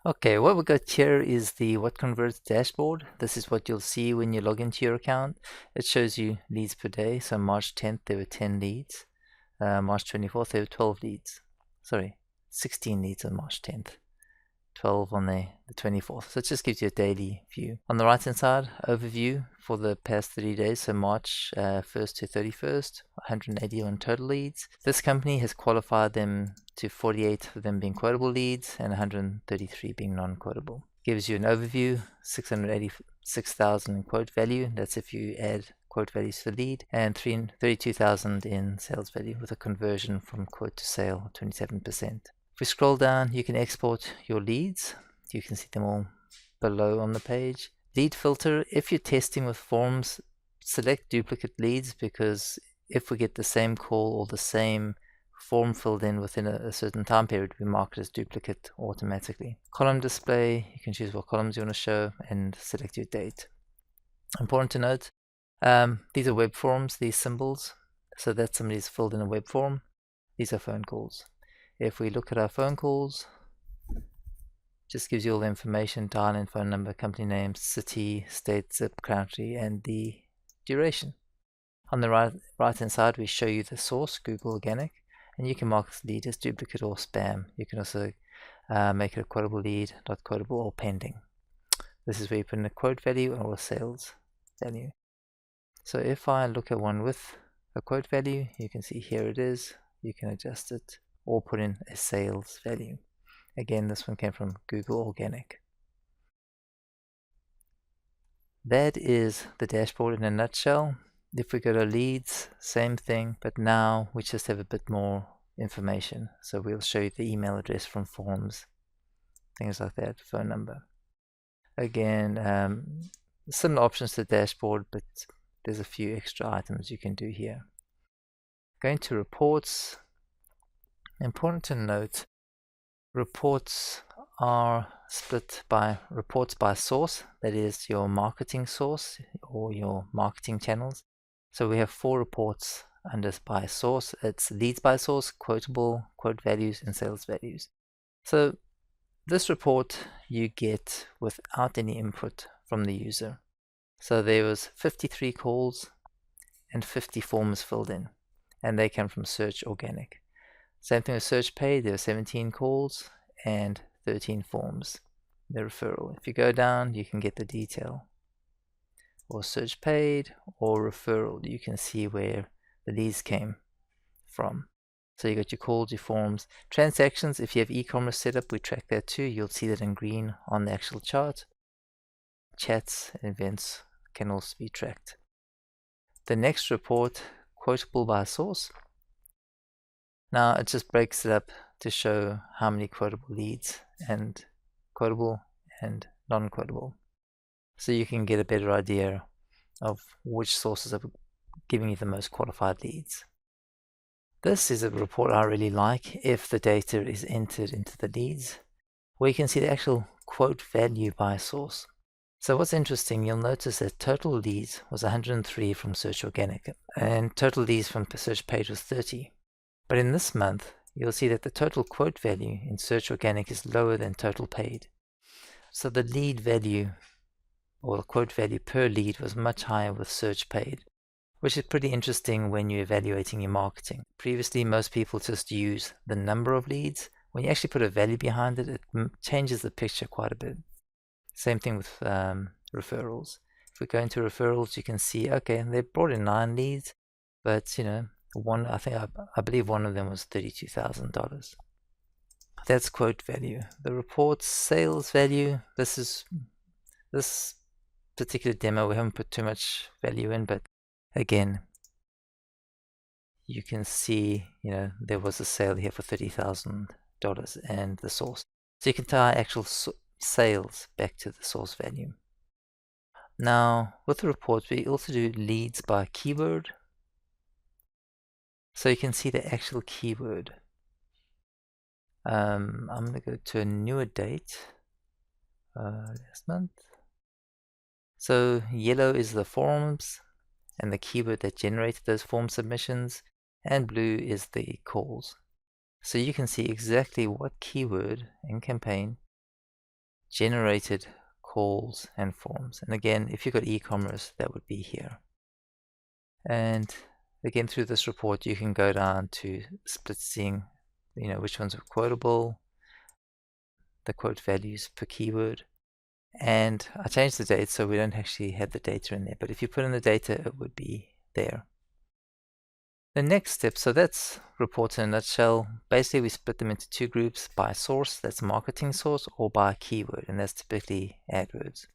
Okay, what we got here is the WhatConverts dashboard. This is what you'll see when you log into your account. It shows you leads per day. So March 10th, there were 10 leads. March 24th, there were 12 leads. Sorry, 16 leads on March 10th. 12 on the 24th. So it just gives you a daily view. On the right hand side, overview for the past 30 days. So March 1st to 31st, 181 total leads. This company has qualified them to 48 of them being quotable leads and 133 being non-quotable. Gives you an overview, 686,000 in quote value. That's if you add quote values to the lead, and 32,000 in sales value with a conversion from quote to sale of 27%. If we scroll down, you can export your leads. You can see them all below on the page. Lead filter, if you're testing with forms, select duplicate leads, because if we get the same call or the same form filled in within a certain time period, we mark it as duplicate automatically. Column display, you can choose what columns you want to show and select your date. Important to note, these are web forms, these symbols. So that's somebody's filled in a web form. These are phone calls. If we look at our phone calls, just gives you all the information, dial-in phone number, company name, city, state, zip, country, and the duration. On the right-hand side, we show you the source, Google Organic, and you can mark this lead as duplicate or spam. You can also make it a quotable lead, not quotable, or pending. This is where you put in a quote value or a sales value. So if I look at one with a quote value, you can see here it is. You can adjust it or put in a sales value. Again, this one came from Google Organic. That is the dashboard in a nutshell. If we go to leads, same thing, but now we just have a bit more information. So we'll show you the email address from forms, things like that, phone number. Again, similar options to the dashboard, but there's a few extra items you can do here. Going to reports. Important to note, reports are split by reports by source, that is your marketing source or your marketing channels. So we have 4 reports under by source. It's leads by source, quotable, quote values, and sales values. So this report you get without any input from the user. So there was 53 calls and 50 forms filled in, and they come from Search Organic. Same thing with Search Paid, there were 17 calls and 13 forms, the referral. If you go down, you can get the detail. Or Search Paid or referral, you can see where the leads came from. So you got your calls, your forms. Transactions, if you have e-commerce set up, we track that too. You'll see that in green on the actual chart. Chats and events can also be tracked. The next report, quotable by source. Now it just breaks it up to show how many quotable leads and quotable and non-quotable. So you can get a better idea of which sources are giving you the most qualified leads. This is a report I really like if the data is entered into the leads, where you can see the actual quote value by source. So what's interesting, you'll notice that total leads was 103 from Search Organic and total leads from Search Paid was 30. But in this month, you'll see that the total quote value in Search Organic is lower than total paid. So the lead value or the quote value per lead was much higher with Search Paid, which is pretty interesting when you're evaluating your marketing. Previously, most people just use the number of leads. When you actually put a value behind it, it changes the picture quite a bit. Same thing with referrals. If we go into referrals, you can see, okay, they brought in 9 leads, but I believe one of them was $32,000. That's quote value. The report's sales value, this particular demo, we haven't put too much value in, but again, you can see, there was a sale here for $30,000 and the source. So you can tie actual sales back to the source value. Now, with the reports, we also do leads by keyword. So you can see the actual keyword. I'm going to go to a newer date, last month. So yellow is the forms and the keyword that generated those form submissions, and blue is the calls. So you can see exactly what keyword in campaign generated calls and forms. And again, if you've got e-commerce, that would be here. And again, through this report, you can go down to splitting, which ones are quotable, the quote values per keyword. And I changed the date so we don't actually have the data in there. But if you put in the data, it would be there. The next step, so that's reports in a nutshell. Basically, we split them into two groups by source, that's marketing source, or by keyword, and that's typically AdWords.